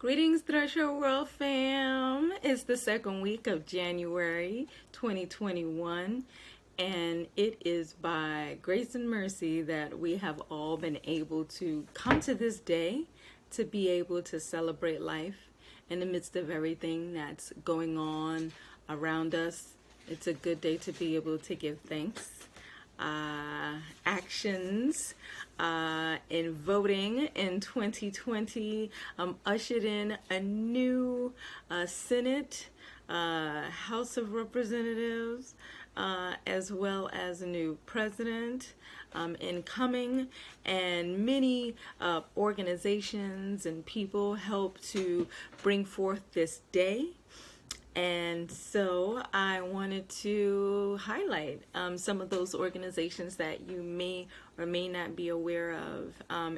Greetings, Threshold World fam. It's the second week of January 2021, and it is by grace and mercy that we have all been able to come to this day to be able to celebrate life in the midst of everything that's going on around us. It's a good day to be able to give thanks. Actions in voting in 2020 ushered in a new Senate, House of Representatives, as well as a new president incoming, and many organizations and people help to bring forth this day. And so I wanted to highlight some of those organizations that you may or may not be aware of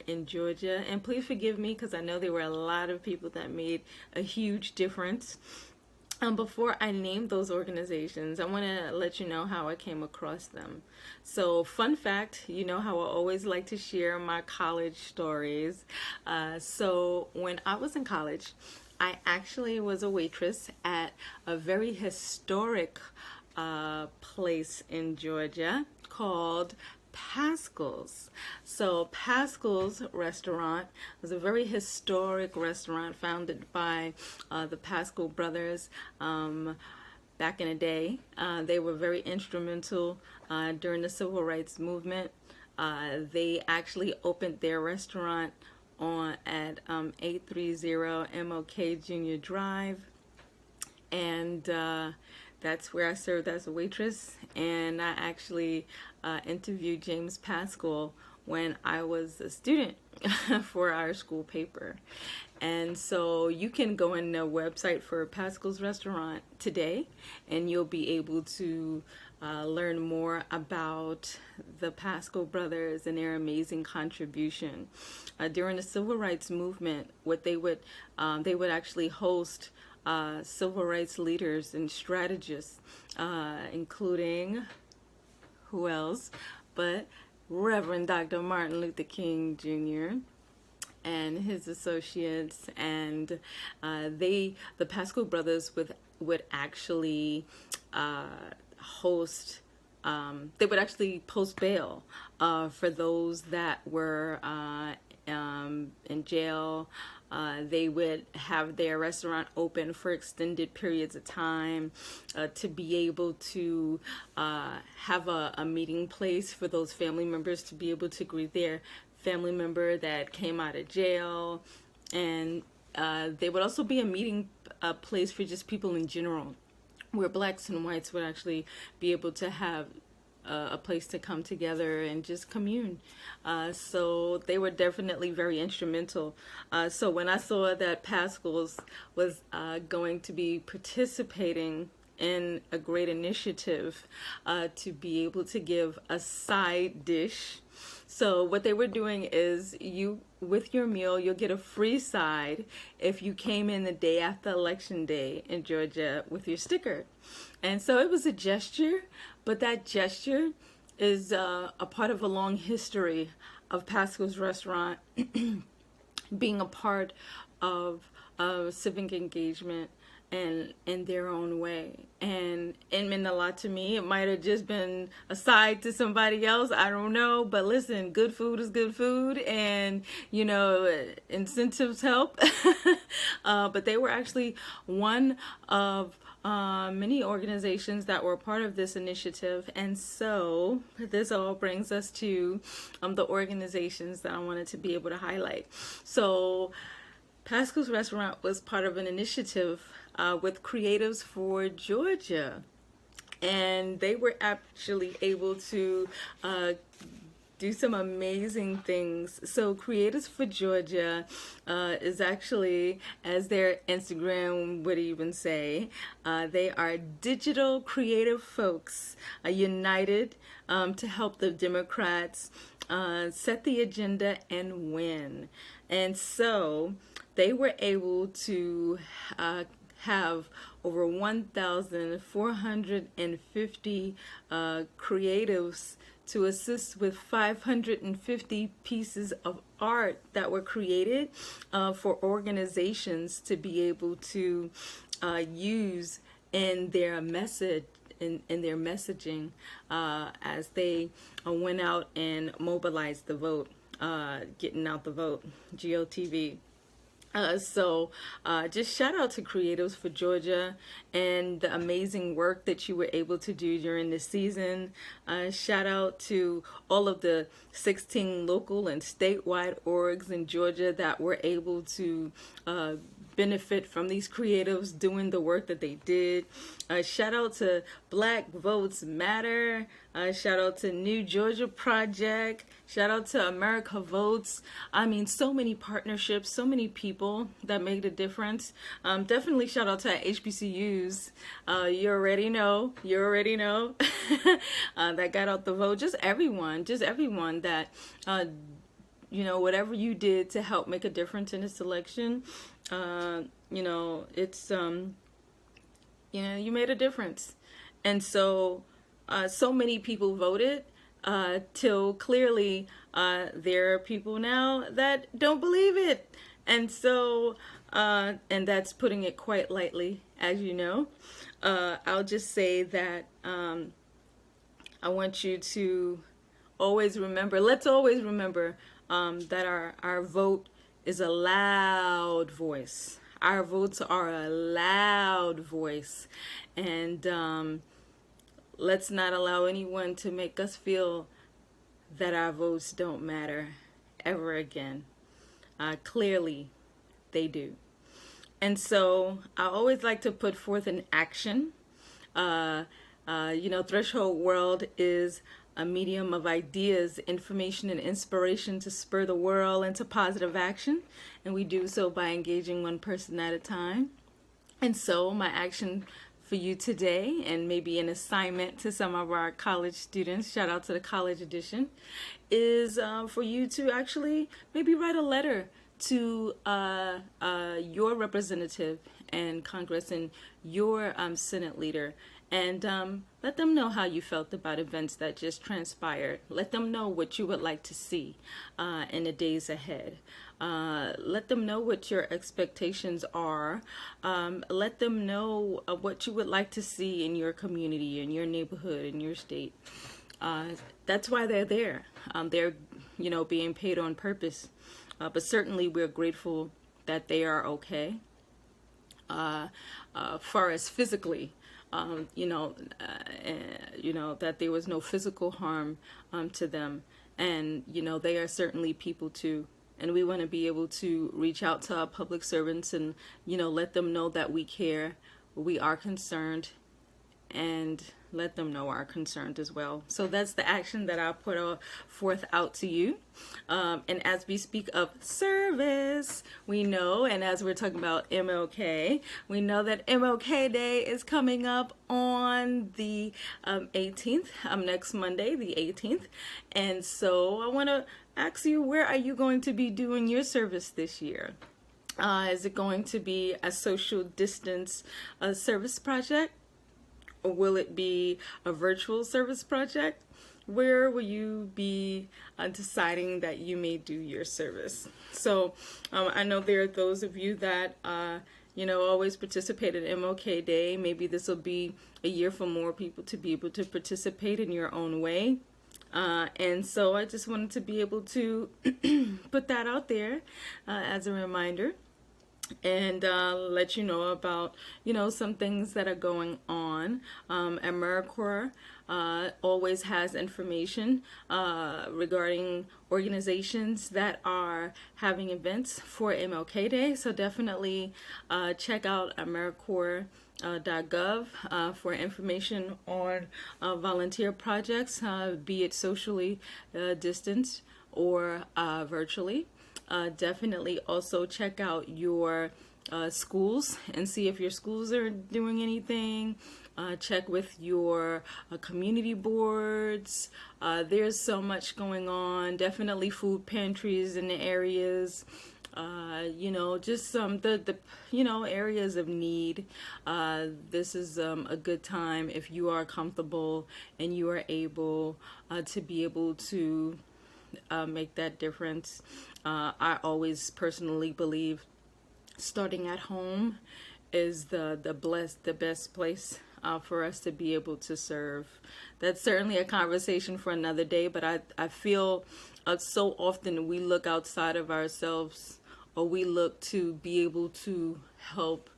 in Georgia. And please forgive me because I know there were a lot of people that made a huge difference. Before I name those organizations, I want to let you know how I came across them. So, fun fact, you know how I always like to share my college stories. So when I was in college, I actually was a waitress at a very historic place in Georgia called Pascal's. So Pascal's restaurant was a very historic restaurant founded by the Pascal brothers back in the day. They were very instrumental during the civil rights movement. They actually opened their restaurant at 830 MLK Junior Drive, and that's where I served as a waitress. And I actually interviewed James Pascal when I was a student for our school paper. And so you can go on the website for Pascal's restaurant today, and you'll be able to learn more about the Pascal brothers and their amazing contribution. During the civil rights movement, what they would actually host civil rights leaders and strategists, including who else but Reverend Dr. Martin Luther King Jr. and his associates, and the Pascal brothers would actually host. They would actually post bail for those that were in jail. They would have their restaurant open for extended periods of time to be able to have a meeting place for those family members to be able to greet their family member that came out of jail. And they would also be a meeting place for just people in general, where blacks and whites would actually be able to have a place to come together and just commune. So they were definitely very instrumental. So when I saw that Pascal's was going to be participating in a great initiative to be able to give a side dish. So what they were doing is, you, with your meal, you'll get a free side if you came in the day after Election Day in Georgia with your sticker. And so it was a gesture, but that gesture is a part of a long history of Pascal's restaurant being a part of civic engagement and in their own way. And it meant a lot to me. It might have just been a side to somebody else, I don't know, but listen, good food is good food, and you know, incentives help. But they were actually one of many organizations that were part of this initiative. And so this all brings us to the organizations that I wanted to be able to highlight. So Pascal's restaurant was part of an initiative with Creatives for Georgia, and they were actually able to do some amazing things. So Creatives for Georgia is actually, as their Instagram would even say, they are digital creative folks united to help the Democrats set the agenda and win. And so they were able to have over 1,450 creatives to assist with 550 pieces of art that were created for organizations to be able to use in their message, in their messaging, as they went out and mobilized the vote, getting out the vote, GOTV. So just shout out to Creatives for Georgia and the amazing work that you were able to do during this season. Shout out to all of the 16 local and statewide orgs in Georgia that were able to benefit from these creatives doing the work that they did. Shout out to Black Votes Matter. Shout out to New Georgia Project. Shout out to America Votes. I mean, so many partnerships, so many people that made a difference. Definitely shout out to our HBCUs. You already know that got out the vote. Just everyone that, whatever you did to help make a difference in this election, it's, you made a difference. And so, so many people voted, till clearly, there are people now that don't believe it. And so, and that's putting it quite lightly, as you know. I'll just say that, I want you to always remember, let's always remember, that our vote is a loud voice. Our votes are a loud voice. And let's not allow anyone to make us feel that our votes don't matter ever again. Clearly, they do. And so I always like to put forth an action. Threshold World is a medium of ideas, information, and inspiration to spur the world into positive action. And we do so by engaging one person at a time. And so my action for you today, and maybe an assignment to some of our college students, shout out to the college edition, is for you to actually maybe write a letter to your representative in Congress and your Senate leader, and let them know how you felt about events that just transpired. Let them know what you would like to see in the days ahead. Let them know what your expectations are. Let them know what you would like to see in your community, in your neighborhood, in your state. That's why they're there. They're, being paid on purpose. But certainly we're grateful that they are okay. Far as physically, that there was no physical harm to them. And, they are certainly people too. And we want to be able to reach out to our public servants and, let them know that we care, we are concerned, and let them know our concerns as well. So that's the action that I'll put forth out to you. And as we speak of service, we know, and as we're talking about MLK, we know that MLK Day is coming up on the 18th, next Monday, the 18th. And so I want to ask you, where are you going to be doing your service this year? Is it going to be a social distance service project? Or will it be a virtual service project? Where will you be deciding that you may do your service? So I know there are those of you that, always participate at MLK Day. Maybe this will be a year for more people to be able to participate in your own way. And so I just wanted to be able to put that out there as a reminder. And let you know about, some things that are going on. AmeriCorps always has information regarding organizations that are having events for MLK Day. So definitely check out AmeriCorps.gov for information on volunteer projects, be it socially distanced or virtually. Definitely also check out your schools and see if your schools are doing anything. Check with your community boards. There's so much going on. Definitely food pantries in the areas. You know, just the areas of need. This is a good time if you are comfortable and you are able to be able to make that difference. I always personally believe starting at home is the best place for us to be able to serve. That's certainly a conversation for another day, but I feel so often we look outside of ourselves, or we look to be able to help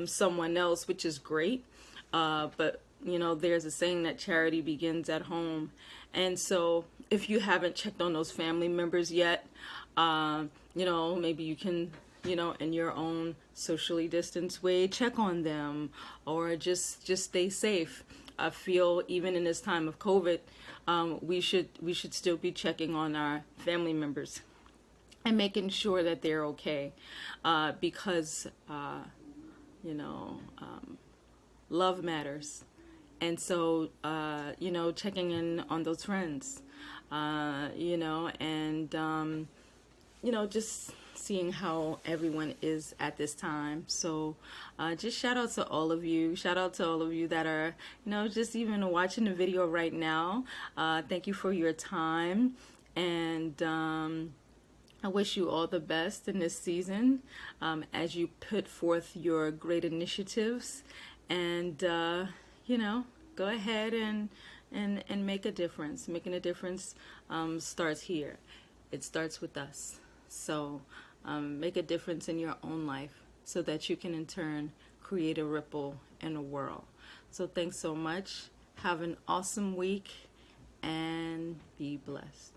someone else, which is great. But you know, there's a saying that charity begins at home. And so if you haven't checked on those family members yet, you know, maybe you can, you know, in your own socially distanced way, check on them, or just stay safe. I feel even in this time of COVID, we should still be checking on our family members and making sure that they're okay, because you know, love matters. And so, you know, checking in on those friends, you know, and, you know, just seeing how everyone is at this time. So just shout out to all of you. Shout out to all of you that are, you know, just even watching the video right now. Thank you for your time. And I wish you all the best in this season as you put forth your great initiatives. And, you know, go ahead and make a difference. Making a difference starts here. It starts with us. So make a difference in your own life so that you can in turn create a ripple in the world. So thanks so much. Have an awesome week and be blessed.